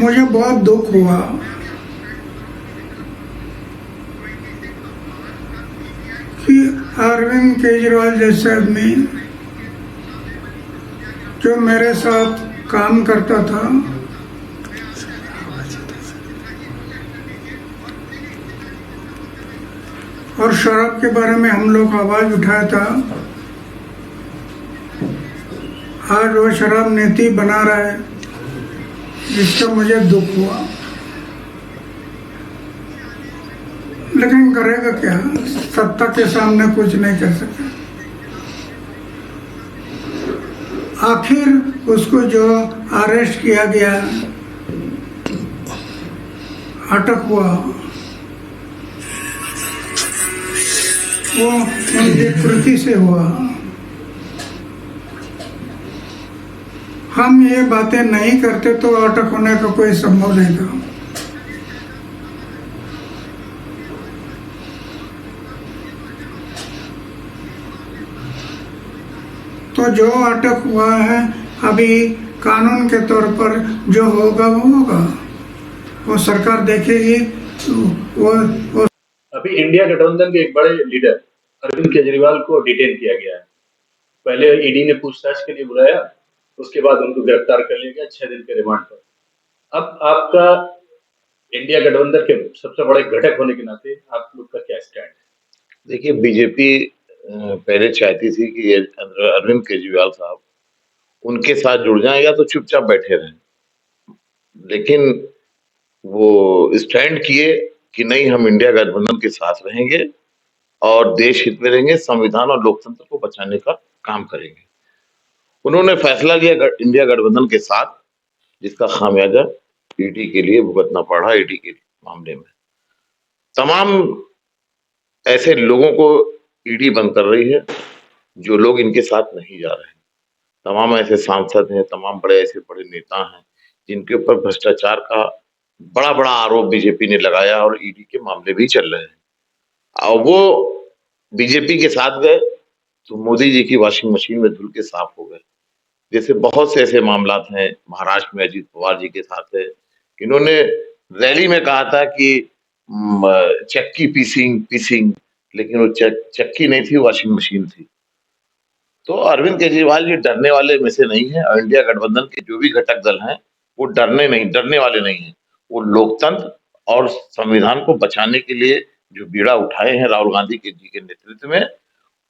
मुझे बहुत दुख हुआ कि अरविंद केजरीवाल जैसे आदमी जो मेरे साथ काम करता था और शराब के बारे में हम लोग आवाज उठाया था, आज वो शराब नीति बना रहा है, जिसका मुझे दुख हुआ। लेकिन करेगा क्या, सत्ता के सामने कुछ नहीं कर सकता। आखिर उसको जो अरेस्ट किया गया, अटक हुआ, वो उनकी कृति से हुआ। हम ये बातें नहीं करते तो अटक होने का कोई संभव नहीं था। तो जो अटक हुआ है, अभी कानून के तौर पर जो होगा वो होगा, वो सरकार देखेगी। वो अभी इंडिया गठबंधन के एक बड़े लीडर अरविंद केजरीवाल को डिटेन किया गया है। पहले ईडी ने पूछताछ के लिए बुलाया, उसके बाद उनको गिरफ्तार कर लिया गया 6 दिन के रिमांड पर। अब आपका इंडिया गठबंधन के सबसे बड़े घटक होने के नाते आप लोग का क्या स्टैंड है? देखिए, बीजेपी पहले चाहती थी कि ये अरविंद केजरीवाल साहब उनके साथ जुड़ जाएं या तो चुपचाप बैठे रहें, लेकिन वो स्टैंड किए कि नहीं, हम इंडिया गठबंधन के साथ रहेंगे और देश हित में रहेंगे, संविधान और लोकतंत्र को बचाने का काम करेंगे। उन्होंने फैसला लिया इंडिया गठबंधन के साथ, जिसका खामियाजा ईडी के लिए भुगतना पड़ा। ईडी के मामले में तमाम ऐसे लोगों को ईडी बंद कर रही है जो लोग इनके साथ नहीं जा रहे हैं। तमाम ऐसे सांसद हैं, तमाम बड़े ऐसे बड़े नेता हैं जिनके ऊपर भ्रष्टाचार का बड़ा बड़ा आरोप बीजेपी ने लगाया और ईडी के मामले भी चल रहे हैं। और वो बीजेपी के साथ गए तो मोदी जी की वॉशिंग मशीन में धुल के साफ हो गए। जैसे बहुत से ऐसे मामला हैं, महाराष्ट्र में अजीत पवार जी के साथ है, इन्होंने रैली में कहा था कि चक्की पीसिंग, लेकिन वो चक्की नहीं थी, वॉशिंग मशीन थी। तो अरविंद केजरीवाल जी डरने वाले में से नहीं है, और इंडिया गठबंधन के जो भी घटक दल हैं वो डरने वाले नहीं है। वो लोकतंत्र और संविधान को बचाने के लिए जो बीड़ा उठाए हैं राहुल गांधी जी के नेतृत्व में,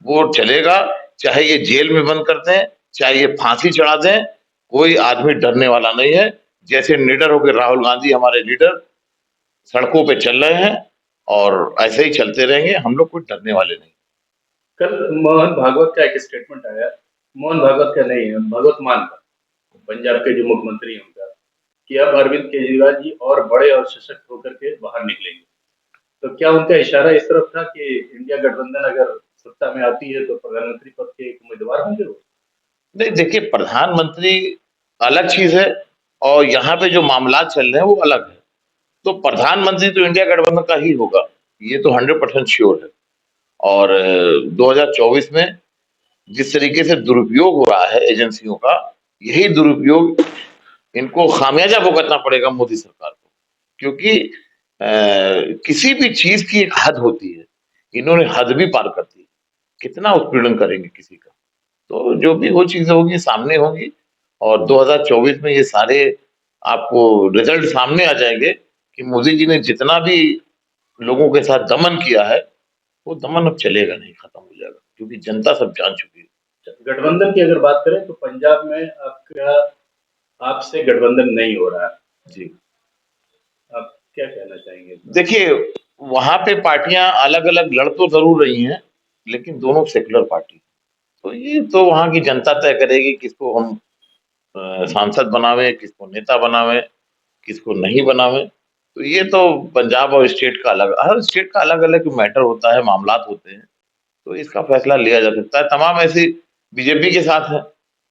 वो चलेगा। चाहे ये जेल में बंद कर दें, चाहे ये फांसी चढ़ा दें, कोई आदमी डरने वाला नहीं है। जैसे निडर होकर राहुल गांधी हमारे लीडर सड़कों पे चल रहे हैं और ऐसे ही चलते रहेंगे, हम लोग कोई डरने वाले नहीं। कल मोहन भागवत का एक स्टेटमेंट आया, मोहन भागवत का नहीं है, भगवत मान का, पंजाब के जो मुख्यमंत्री हैं उनका, कि अब अरविंद केजरीवाल जी और बड़े और सशक्त होकर के बाहर निकलेंगे। तो क्या उनका इशारा इस तरफ था कि इंडिया गठबंधन अगर सत्ता में आती है तो प्रधानमंत्री पद के एक उम्मीदवार होंगे वो? नहीं, देखिए, प्रधानमंत्री अलग चीज है और यहाँ पे जो मामला चल रहे हैं वो अलग है। तो प्रधानमंत्री तो इंडिया गठबंधन का ही होगा, ये तो 100% श्योर है। और 2024 में जिस तरीके से दुरुपयोग हो रहा है एजेंसियों का, यही दुरुपयोग इनको खामियाजा भुगतना पड़ेगा मोदी सरकार को, क्योंकि किसी भी चीज की एक हद होती है, इन्होंने हद भी पार कर दी। कितना उत्पीड़न करेंगे किसी का? तो जो भी वो चीजें होगी सामने होंगी और 2024 में ये सारे आपको रिजल्ट सामने आ जाएंगे कि मोदी जी ने जितना भी लोगों के साथ दमन किया है वो दमन अब चलेगा नहीं, खत्म हो जाएगा, क्योंकि जनता सब जान चुकी है। गठबंधन की अगर बात करें तो पंजाब में आपका आपसे गठबंधन नहीं हो रहा है जी, आप क्या कहना चाहेंगे? देखिए, वहां पे पार्टियां अलग अलग लड़ तो जरूर रही हैं, लेकिन दोनों सेकुलर पार्टी। तो ये तो वहां की जनता तय करेगी किसको हम सांसद बनावे, किसको नेता बनावे, किसको नहीं बनावे। तो ये तो पंजाब और स्टेट का अलग, हर स्टेट का अलग अलग मैटर होता है, मामलात होते हैं, तो इसका फैसला लिया जा सकता है। तमाम ऐसी बीजेपी के साथ है।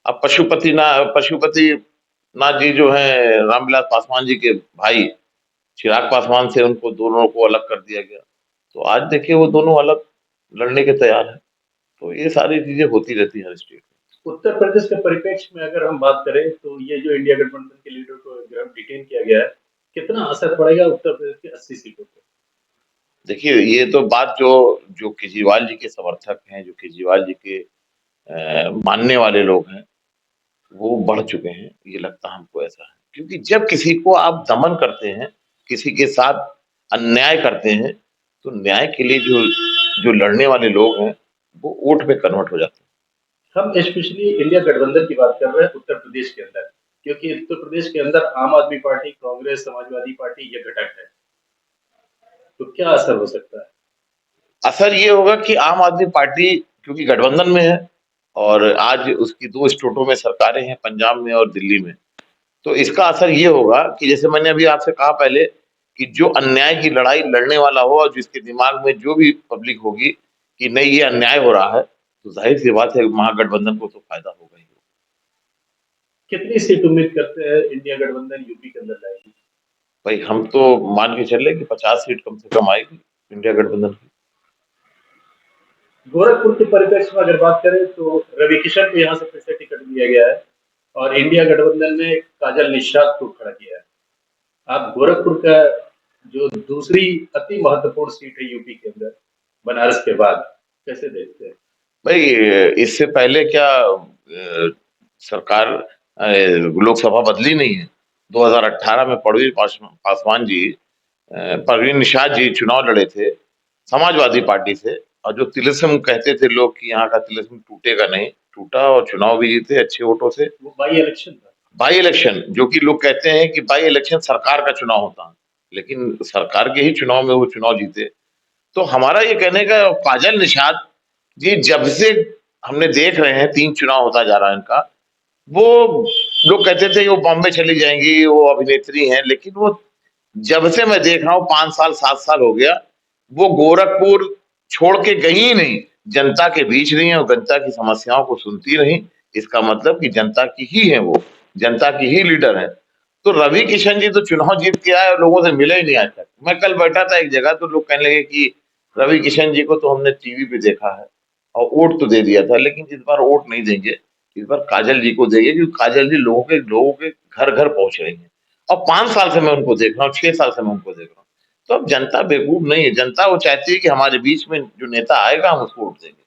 अब पशुपति नाथ जी जो है रामविलास पासवान जी के भाई चिराग पासवान से, उनको दोनों को अलग कर दिया गया। तो आज देखिए वो दोनों अलग लड़ने के तैयार है। तो ये सारी चीजें होती रहती है हर स्टेट में। उत्तर प्रदेश के परिप्रेक्ष्य में अगर हम बात करें तो ये जो इंडिया गठबंधन के लीडर को डिटेन किया गया है, कितना असर पड़ेगा उत्तर प्रदेश की 80 सीटों पर? देखिए, ये तो बात जो जो केजरीवाल जी के समर्थक हैं, जो केजरीवाल जी के मानने वाले लोग हैं, वो बढ़ चुके हैं, ये लगता हमको ऐसा है। क्योंकि जब किसी को आप दमन करते हैं, किसी के साथ अन्याय करते हैं, तो न्याय के लिए जो जो लड़ने वाले लोग हैं, वो वोट में कन्वर्ट हो जाते हैं। हम स्पेशली इंडिया गठबंधन की बात कर रहे हैं उत्तर प्रदेश के अंदर, क्योंकि उत्तर प्रदेश के अंदर आम आदमी पार्टी, कांग्रेस, समाजवादी पार्टी ये घटक है, तो क्या असर हो सकता है? असर ये होगा कि आम आदमी पार्टी क्योंकि गठबंधन में है और आज उसकी 2 स्टेटों में सरकारें हैं, पंजाब में और दिल्ली में। तो इसका असर ये होगा कि जैसे मैंने अभी आपसे कहा पहले कि जो अन्याय की लड़ाई लड़ने वाला हो और जिसके दिमाग में जो भी पब्लिक होगी कि नहीं ये अन्याय हो रहा है, तो ज़ाहिर-सी बात है महागठबंधन को तो फ़ायदा होगा ही होगा। कितनी सीट उम्मीद करते हैं इंडिया गठबंधन यूपी के अंदर लाएगी? भाई हम तो मान के चले कि 50 सीट कम से कम आएगी इंडिया गठबंधन की। गोरखपुर के परिप्रेक्ष्य में अगर बात करें तो रवि किशन को यहाँ से फिर से टिकट दिया गया है और इंडिया गठबंधन ने काजल निषाद को खड़ा किया है। आप गोरखपुर का जो दूसरी अति महत्वपूर्ण सीट है यूपी के अंदर बनारस के बाद, कैसे देखते हैं? भाई इससे पहले क्या सरकार लोकसभा बदली नहीं है। 2018 में पासवान जी परवीन निषाद जी चुनाव लड़े थे समाजवादी पार्टी से और जो तिलिस्म कहते थे लोग कि यहाँ का तिलिस्म टूटेगा नहीं, टूटा और चुनाव भी जीते अच्छे वोटों से। वो बाई इलेक्शन था। बाई इलेक्शन जो कि लोग कहते हैं कि बाई इलेक्शन सरकार का चुनाव होता है, लेकिन सरकार के ही चुनाव में वो चुनाव जीते। तो हमारा ये कहने का काजल निषाद जी जब से हमने देख रहे हैं 3 चुनाव होता जा रहा है इनका, वो लोग कहते थे वो बॉम्बे चली जाएंगी, वो अभिनेत्री हैं, लेकिन वो जब से मैं देख रहा हूँ 5 साल 7 साल हो गया, वो गोरखपुर छोड़ के गई ही नहीं, जनता के बीच रही है और जनता की समस्याओं को सुनती रही। इसका मतलब कि जनता की ही है वो, जनता की ही लीडर है। तो रवि किशन जी तो चुनाव जीत के आए और लोगों से मिले ही नहीं आज तक। मैं कल बैठा था एक जगह तो लोग कहने लगे कि रवि किशन जी को तो हमने टीवी पे देखा है और वोट तो दे दिया था, लेकिन इस बार वोट नहीं देंगे, इस बार काजल जी को देंगे क्योंकि काजल जी लोगों के घर घर पहुंच रही है और 5 साल से मैं उनको देख रहा हूँ, 6 साल से मैं उनको देख रहा हूँ। तो अब जनता बेवकूफ नहीं है, जनता वो चाहती है कि हमारे बीच में जो नेता आएगा हम उसको वोट देंगे।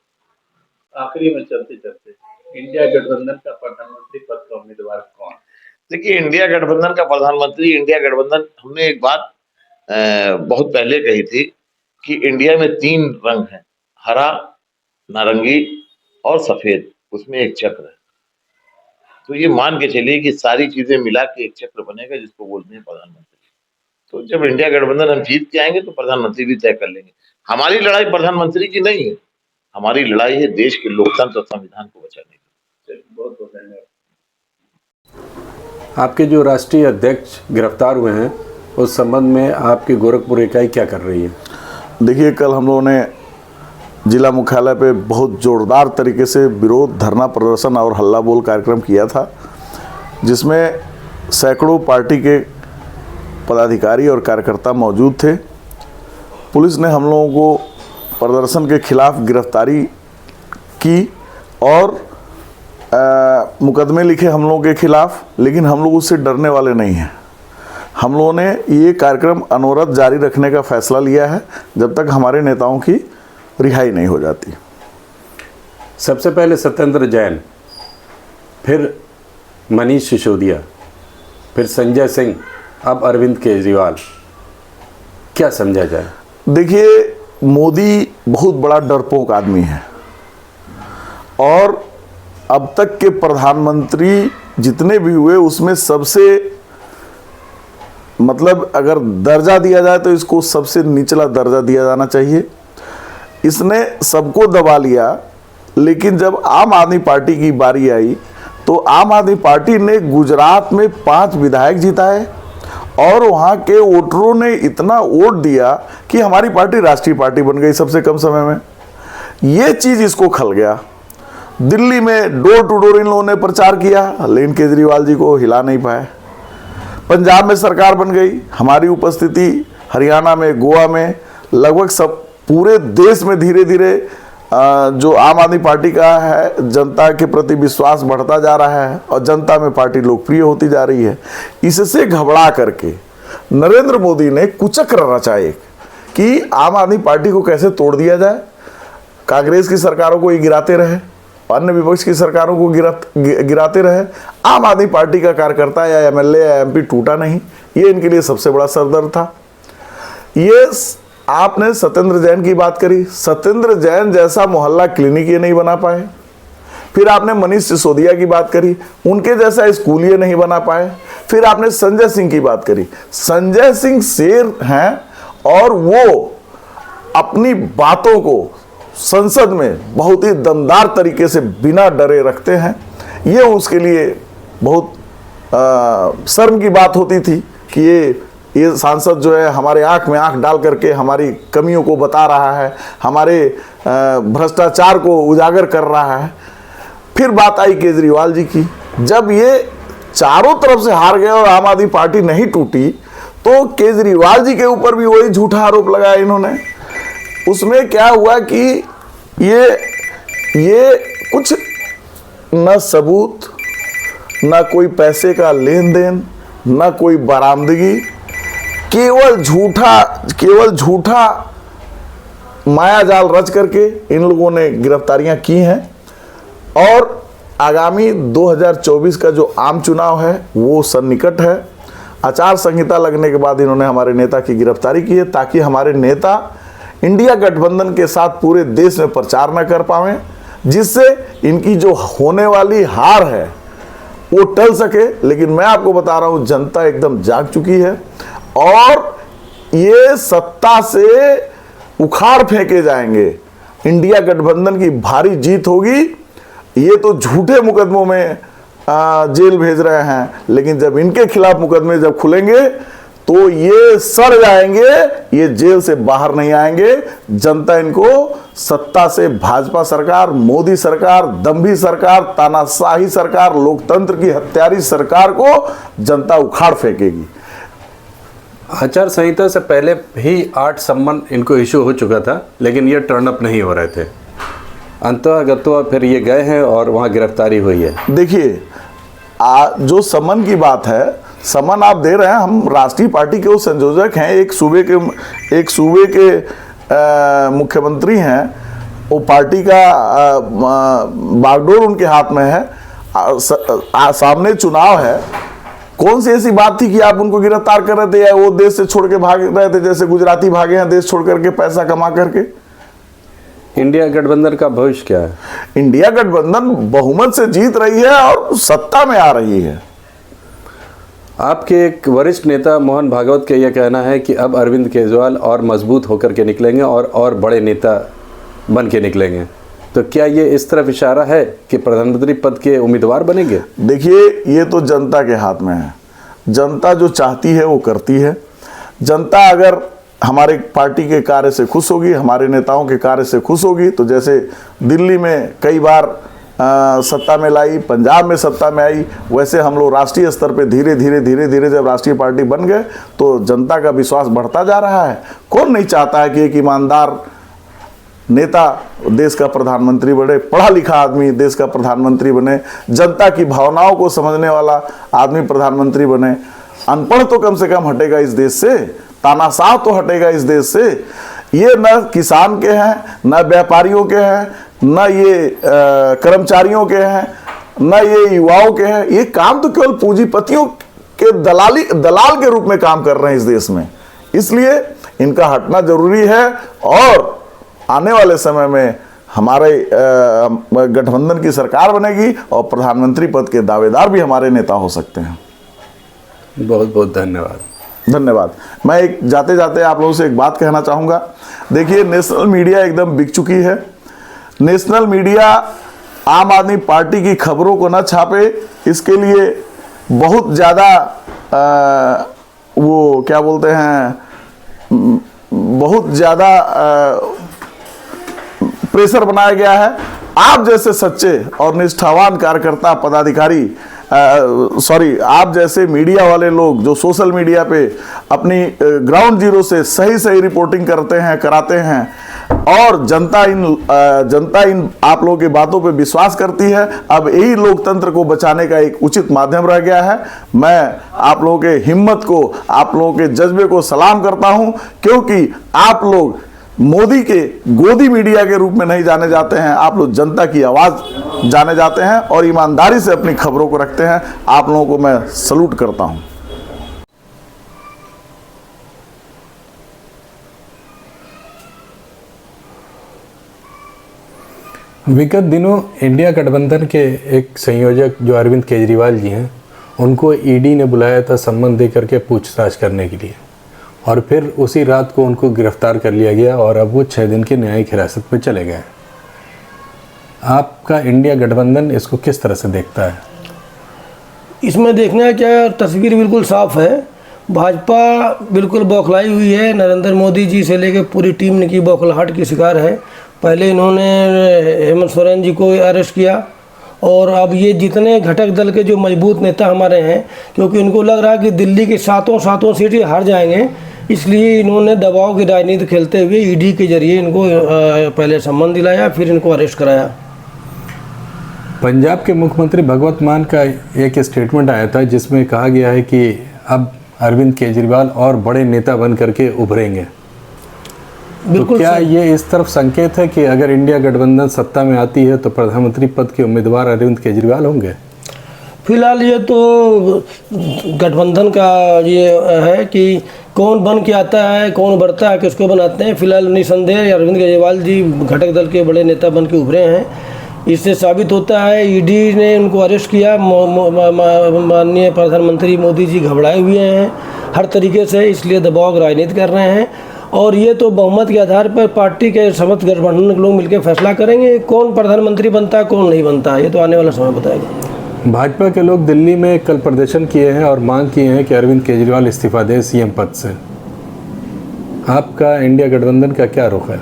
आखिरी में चलते चलते इंडिया गठबंधन का प्रधानमंत्री पद का उम्मीदवार कौन? देखिए इंडिया गठबंधन का प्रधानमंत्री, इंडिया गठबंधन हमने एक बात बहुत पहले कही थी कि इंडिया में 3 रंग हैं, हरा, नारंगी और सफेद, उसमें एक चक्र है। तो ये मान के चलिए कि सारी चीजें मिला के एक चक्र बनेगा जिसको बोलते हैं प्रधानमंत्री। तो जब इंडिया गठबंधन हम जीत के आएंगे तो प्रधानमंत्री भी तय कर लेंगे। हमारी लड़ाई प्रधानमंत्री की नहीं है, हमारी लड़ाई है देश के लोकतंत्र और संविधान को बचाने की। बहुत बहुत धन्यवाद। आपके जो राष्ट्रीय अध्यक्ष गिरफ्तार हुए हैं उस संबंध में आपकी गोरखपुर इकाई क्या कर रही है? देखिए कल हम लोगों ने जिला मुख्यालय पे बहुत ज़ोरदार तरीके से विरोध धरना प्रदर्शन और हल्ला बोल कार्यक्रम किया था, जिसमें सैकड़ों पार्टी के पदाधिकारी और कार्यकर्ता मौजूद थे। पुलिस ने हम लोगों को प्रदर्शन के खिलाफ गिरफ्तारी की और मुकदमे लिखे हम लोगों के खिलाफ, लेकिन हम लोग उससे डरने वाले नहीं हैं। हम लोगों ने ये कार्यक्रम अनवरत जारी रखने का फैसला लिया है जब तक हमारे नेताओं की रिहाई नहीं हो जाती। सबसे पहले सत्येंद्र जैन, फिर मनीष सिसोदिया, फिर संजय सिंह, अब अरविंद केजरीवाल, क्या समझा जाए? देखिए मोदी बहुत बड़ा डरपोक आदमी है और अब तक के प्रधानमंत्री जितने भी हुए उसमें सबसे मतलब अगर दर्जा दिया जाए तो इसको सबसे निचला दर्जा दिया जाना चाहिए। इसने सबको दबा लिया, लेकिन जब आम आदमी पार्टी की बारी आई तो आम आदमी पार्टी ने गुजरात में 5 विधायक जिताए और वहाँ के वोटरों ने इतना वोट दिया कि हमारी पार्टी राष्ट्रीय पार्टी बन गई सबसे कम समय में। ये चीज़ इसको खल गया। दिल्ली में डोर टू डोर इन लोगों ने प्रचार किया, लेकिन केजरीवाल जी को हिला नहीं पाए। पंजाब में सरकार बन गई, हमारी उपस्थिति हरियाणा में, गोवा में, लगभग सब पूरे देश में धीरे धीरे जो आम आदमी पार्टी का है, जनता के प्रति विश्वास बढ़ता जा रहा है और जनता में पार्टी लोकप्रिय होती जा रही है। इससे घबरा करके नरेंद्र मोदी ने कुचक्र रचा एक कि आम आदमी पार्टी को कैसे तोड़ दिया जाए। कांग्रेस की सरकारों को ये गिराते रहे, अन्य विपक्ष की सरकारों को गिराते रहे, आम आदमी पार्टी का कार्यकर्ता या एमएलए या एमपी टूटा नहीं। ये इनके लिए सबसे बड़ा सरदर्द था। ये आपने सत्येंद्र जैन की बात करी, सत्येंद्र जैन जैसा मोहल्ला क्लिनिक ये नहीं बना पाए। फिर आपने मनीष सिसोदिया की बात करी, उनके जैसा स्कूल ये नहीं बना पाए। फिर आपने संजय सिंह की बात करी, संजय सिंह शेर हैं और वो अपनी बातों को संसद में बहुत ही दमदार तरीके से बिना डरे रखते हैं। ये उसके लिए बहुत शर्म की बात होती थी कि ये सांसद जो है हमारे आंख में आंख डाल करके हमारी कमियों को बता रहा है, हमारे भ्रष्टाचार को उजागर कर रहा है। फिर बात आई केजरीवाल जी की। जब ये चारों तरफ से हार गए और आम आदमी पार्टी नहीं टूटी, तो केजरीवाल जी के ऊपर भी वही झूठा आरोप लगाया इन्होंने। उसमें क्या हुआ कि ये कुछ न सबूत, न कोई पैसे का लेन देन, न कोई बरामदगी, केवल झूठा माया जाल रच करके इन लोगों ने गिरफ्तारियां की हैं। और आगामी 2024 का जो आम चुनाव है वो सन्निकट है। आचार संहिता लगने के बाद इन्होंने हमारे नेता की गिरफ्तारी की है ताकि हमारे नेता इंडिया गठबंधन के साथ पूरे देश में प्रचार न कर पाएं, जिससे इनकी जो होने वाली हार है वो टल सके। लेकिन मैं आपको बता रहा हूं, जनता एकदम जाग चुकी है और ये सत्ता से उखाड़ फेंके जाएंगे। इंडिया गठबंधन की भारी जीत होगी। ये तो झूठे मुकदमों में जेल भेज रहे हैं, लेकिन जब इनके खिलाफ मुकदमे जब खुलेंगे तो ये सड़ जाएंगे, ये जेल से बाहर नहीं आएंगे। जनता इनको सत्ता से, भाजपा सरकार, मोदी सरकार, दंभी सरकार, तानाशाही सरकार, लोकतंत्र की हत्यारी सरकार को जनता उखाड़ फेंकेगी। आचार संहिता से पहले ही 8 सम्मन इनको इशू हो चुका था, लेकिन ये टर्न अप नहीं हो रहे थे। अंततः फिर ये गए हैं और वहाँ गिरफ्तारी हुई है। देखिए, जो सम्मन की बात है, सम्मन आप दे रहे हैं, हम राष्ट्रीय पार्टी के वो संयोजक हैं, एक सूबे के मुख्यमंत्री हैं, वो पार्टी का बागडोर उनके हाथ में है, सामने चुनाव है। कौन सी ऐसी बात थी कि आप उनको गिरफ्तार कर रहे थे या वो देश से छोड़ के भाग रहे थे, जैसे गुजराती भागे हैं देश छोड़ करके पैसा कमा करके। इंडिया गठबंधन का भविष्य क्या है? इंडिया गठबंधन बहुमत से जीत रही है और सत्ता में आ रही है। आपके एक वरिष्ठ नेता मोहन भागवत का यह कहना है कि अब अरविंद केजरीवाल और मजबूत होकर के निकलेंगे और बड़े नेता बन के निकलेंगे। तो क्या ये इस तरफ इशारा है कि प्रधानमंत्री पद के उम्मीदवार बनेंगे? देखिए, ये तो जनता के हाथ में है। जनता जो चाहती है वो करती है। जनता अगर हमारे पार्टी के कार्य से खुश होगी, हमारे नेताओं के कार्य से खुश होगी, तो जैसे दिल्ली में कई बार सत्ता में लाई, पंजाब में सत्ता में आई, वैसे हम लोग राष्ट्रीय स्तर पे धीरे धीरे जब राष्ट्रीय पार्टी बन गए तो जनता का विश्वास बढ़ता जा रहा है। कौन नहीं चाहता है कि एक ईमानदार नेता देश का प्रधानमंत्री बने, पढ़ा लिखा आदमी देश का प्रधानमंत्री बने, जनता की भावनाओं को समझने वाला आदमी प्रधानमंत्री बने। अनपढ़ तो कम से कम हटेगा इस देश से, तानाशाह तो हटेगा इस देश से। ये न किसान के हैं, न व्यापारियों के हैं, न ये कर्मचारियों के हैं, न ये युवाओं के हैं। ये काम तो केवल पूंजीपतियों के दलाल के रूप में काम कर रहे हैं इस देश में। इसलिए इनका हटना जरूरी है और आने वाले समय में हमारे गठबंधन की सरकार बनेगी और प्रधानमंत्री पद के दावेदार भी हमारे नेता हो सकते हैं। बहुत बहुत धन्यवाद। मैं एक जाते जाते आप लोगों से एक बात कहना चाहूँगा। देखिए, नेशनल मीडिया एकदम बिक चुकी है। नेशनल मीडिया आम आदमी पार्टी की खबरों को न छापे, इसके लिए बहुत ज़्यादा वो क्या बोलते हैं, बहुत ज़्यादा प्रेशर बनाया गया है। आप जैसे सच्चे और निष्ठावान कार्यकर्ता, पदाधिकारी, आप जैसे मीडिया वाले लोग जो सोशल मीडिया पे अपनी ग्राउंड जीरो से सही रिपोर्टिंग करते हैं, कराते हैं, और जनता इन आप लोगों की बातों पे विश्वास करती है। अब यही लोकतंत्र को बचाने का एक उचित माध्यम रह गया है। मैं आप लोगों के हिम्मत को, आप लोगों के जज्बे को सलाम करता हूं, क्योंकि आप लोग मोदी के गोदी मीडिया के रूप में नहीं जाने जाते हैं, आप लोग जनता की आवाज जाने जाते हैं और ईमानदारी से अपनी खबरों को रखते हैं। आप लोगों को मैं सलूट करता हूं। विगत दिनों इंडिया गठबंधन के एक संयोजक जो अरविंद केजरीवाल जी हैं, उनको ईडी ने बुलाया था सम्मन दे करके पूछताछ करने के लिए, और फिर उसी रात को उनको गिरफ्तार कर लिया गया और अब वो 6 दिन की न्यायिक हिरासत में चले गए। आपका इंडिया गठबंधन इसको किस तरह से देखता है? इसमें देखना क्या, तस्वीर बिल्कुल साफ है। भाजपा बिल्कुल बौखलाई हुई है। नरेंद्र मोदी जी से लेकर पूरी टीम की बौखलाहट की शिकार है। पहले इन्होंने हेमंत सोरेन जी को अरेस्ट किया, और अब ये जितने घटक दल के जो मजबूत नेता हमारे हैं, क्योंकि इनको लग रहा है कि दिल्ली की सातों सीटें हार जाएंगे, इसलिए इन्होंने दबाव की राजनीति खेलते हुए ईडी के जरिए इनको पहले सम्मन दिलाया, फिर इनको अरेस्ट कराया। पंजाब के मुख्यमंत्री भगवंत मान का एक स्टेटमेंट आया था जिसमें कहा गया है कि अब अरविंद केजरीवाल और बड़े नेता बन करके उभरेंगे। तो क्या ये इस तरफ संकेत है कि अगर इंडिया गठबंधन सत्ता में आती है तो प्रधानमंत्री पद के उम्मीदवार अरविंद केजरीवाल होंगे? फिलहाल ये तो गठबंधन का ये है कि कौन बन के आता है, कौन बढ़ता है, किसको बनाते हैं। फिलहाल निसंदेह अरविंद केजरीवाल जी घटक दल के बड़े नेता बन के उभरे हैं। इससे साबित होता है ईडी ने उनको अरेस्ट किया। माननीय प्रधानमंत्री मोदी जी घबराए हुए हैं हर तरीके से, इसलिए दबाव की राजनीति कर रहे हैं। और ये तो बहुमत के आधार पर पार्टी के समस्त गठबंधन के लोग मिलकर फैसला करेंगे कौन प्रधानमंत्री बनता है, कौन नहीं बनता है। ये तो आने वाला समय बताएगा। भाजपा के लोग दिल्ली में कल प्रदर्शन किए हैं और मांग किए हैं कि अरविंद केजरीवाल इस्तीफा दें सीएम पद से। आपका इंडिया गठबंधन का क्या रुख है?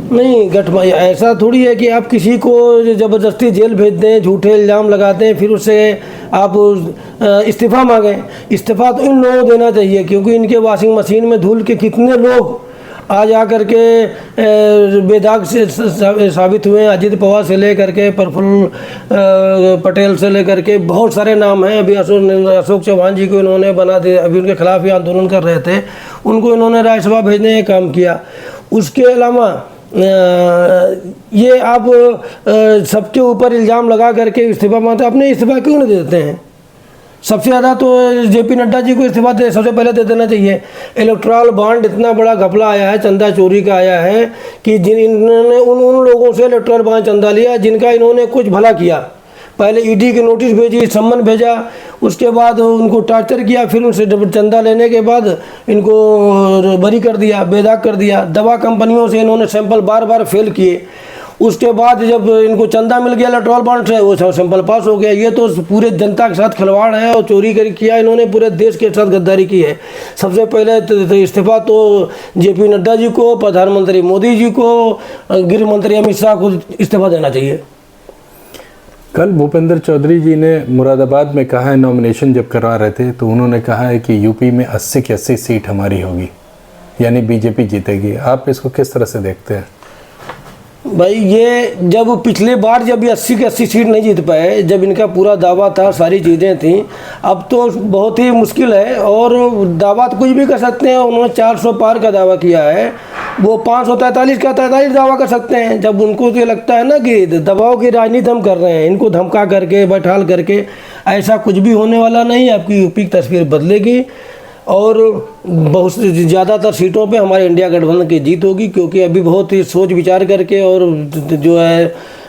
नहीं, ऐसा थोड़ी है कि आप किसी को ज़बरदस्ती जेल भेज दें, झूठे इल्ज़ाम लगाते हैं, फिर उससे आप इस्तीफ़ा मांगें। इस्तीफ़ा तो इन लोगों को देना चाहिए, क्योंकि इनके वॉशिंग मशीन में धूल के कितने लोग आज आकर के बेदाग से साबित हुए हैं। अजित पवार से लेकर के प्रफुल्ल पटेल से लेकर के बहुत सारे नाम हैं। अभी अशोक चौहान जी को इन्होंने बना दिया, अभी उनके खिलाफ ही आंदोलन कर रहे थे, उनको इन्होंने राज्यसभा भेजने का काम किया। उसके अलावा ये आप सबके ऊपर इल्ज़ाम लगा करके इस्तीफा मांगते, अपने इस्तीफा क्यों नहीं देते हैं? सबसे ज़्यादा तो जेपी नड्डा जी को इस्तीफा सबसे पहले दे देना चाहिए। इलेक्ट्रल बॉन्ड इतना बड़ा घपला आया है, चंदा चोरी का आया है कि इन्होंने उन लोगों से इलेक्ट्रल बॉन्ड चंदा लिया जिनका इन्होंने कुछ भला किया। पहले ईडी की नोटिस भेजी, सम्मन भेजा, उसके बाद उनको टॉर्चर किया, फिर उनसे चंदा लेने के बाद इनको बरी कर दिया, बेदाग कर दिया। दवा कंपनियों से इन्होंने सैंपल बार बार फेल किए। उसके बाद जब इनको चंदा मिल गया इलेक्ट्रल बॉन्ड से, वो सैंपल पास हो गया। ये तो पूरे जनता के साथ खिलवाड़ है और चोरी किया इन्होंने, पूरे देश के साथ गद्दारी की है। सबसे पहले तो इस्तीफा तो जेपी नड्डा जी को, प्रधानमंत्री मोदी जी को, गृह मंत्री अमित शाह को इस्तीफा देना चाहिए। कल भूपेंद्र चौधरी जी ने मुरादाबाद में कहा है, नॉमिनेशन जब करवा रहे थे तो उन्होंने कहा है कि यूपी में 80 की 80 सीट हमारी होगी, यानी बीजेपी जीतेगी। आप इसको किस तरह से देखते हैं? भाई ये जब पिछले बार जब ये 80 की 80 सीट नहीं जीत पाए, जब इनका पूरा दावा था, सारी चीज़ें थी, अब तो बहुत ही मुश्किल है। और दावा तो कुछ भी कर सकते हैं। उन्होंने 400 पार का दावा किया है, वो 543 का 43 दावा कर सकते हैं। जब उनको तो ये लगता है ना कि दबाव की राजनीति हम कर रहे हैं, इनको धमका करके, बैठाल करके, ऐसा कुछ भी होने वाला नहीं। आपकी यूपी की तस्वीर बदलेगी और बहुत ज़्यादातर सीटों पे हमारे इंडिया गठबंधन की जीत होगी, क्योंकि अभी बहुत ही सोच विचार करके और जो है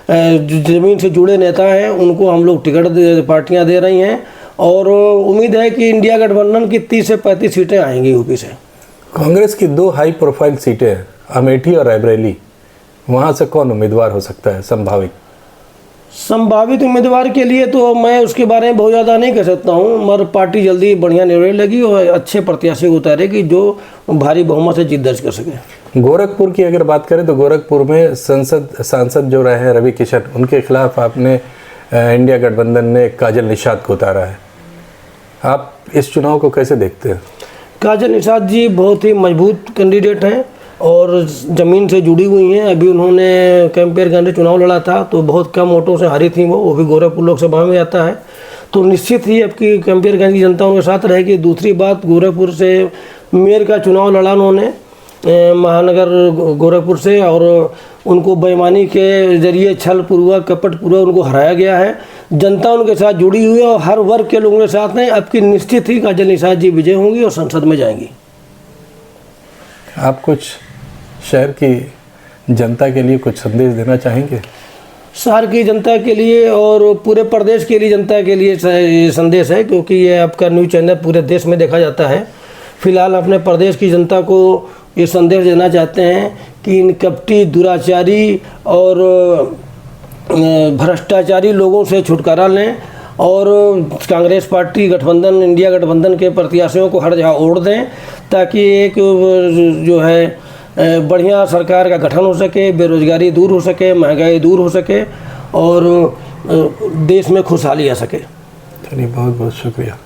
ज़मीन से जुड़े नेता हैं उनको हम लोग टिकट पार्टियां दे रही हैं। और उम्मीद है कि इंडिया गठबंधन की 30 से 35 सीटें आएंगी यूपी से। कांग्रेस की 2 हाई प्रोफाइल सीटें हैं, अमेठी और रायबरेली, वहाँ से कौन उम्मीदवार हो सकता है संभावित उम्मीदवार के लिए तो मैं उसके बारे में बहुत ज़्यादा नहीं कह सकता हूँ, मगर पार्टी जल्दी बढ़िया निर्णय लेगी और अच्छे प्रत्याशी को उतारेगी जो भारी बहुमत से जीत दर्ज कर सके। गोरखपुर की अगर बात करें तो गोरखपुर में सांसद जो रहे हैं रवि किशन, उनके खिलाफ आपने इंडिया गठबंधन ने काजल निषाद को उतारा है। आप इस चुनाव को कैसे देखते हैं? काजल निषाद जी बहुत ही मजबूत कैंडिडेट हैं और ज़मीन से जुड़ी हुई हैं। अभी उन्होंने कैंपेयरगंज चुनाव लड़ा था तो बहुत कम वोटों से हारी थी वो भी गोरखपुर लोकसभा में आता है। तो निश्चित ही अब की कैंपेयरगंज की जनता उनके साथ रहेगी। दूसरी बात, गोरखपुर से मेयर का चुनाव लड़ा उन्होंने महानगर गोरखपुर से, और उनको बेईमानी के जरिए छल पूर्वक कपट पूर्वक उनको हराया गया है। जनता उनके साथ जुड़ी हुई है और हर वर्ग के लोगों के साथ हैं। अब की निश्चित ही काजल निषाद जी विजय होंगी और संसद में जाएंगी। आप कुछ शहर की जनता के लिए कुछ संदेश देना चाहेंगे? शहर की जनता के लिए और पूरे प्रदेश के लिए जनता के लिए ये संदेश है, क्योंकि ये आपका न्यूज़ चैनल पूरे देश में देखा जाता है। फिलहाल अपने प्रदेश की जनता को ये संदेश देना चाहते हैं कि इन कपटी, दुराचारी और भ्रष्टाचारी लोगों से छुटकारा लें और कांग्रेस पार्टी गठबंधन, इंडिया गठबंधन के प्रत्याशियों को हर जगह ओढ़ दें, ताकि एक जो है बढ़िया सरकार का गठन हो सके, बेरोजगारी दूर हो सके, महंगाई दूर हो सके और देश में खुशहाली आ सके। बहुत बहुत शुक्रिया।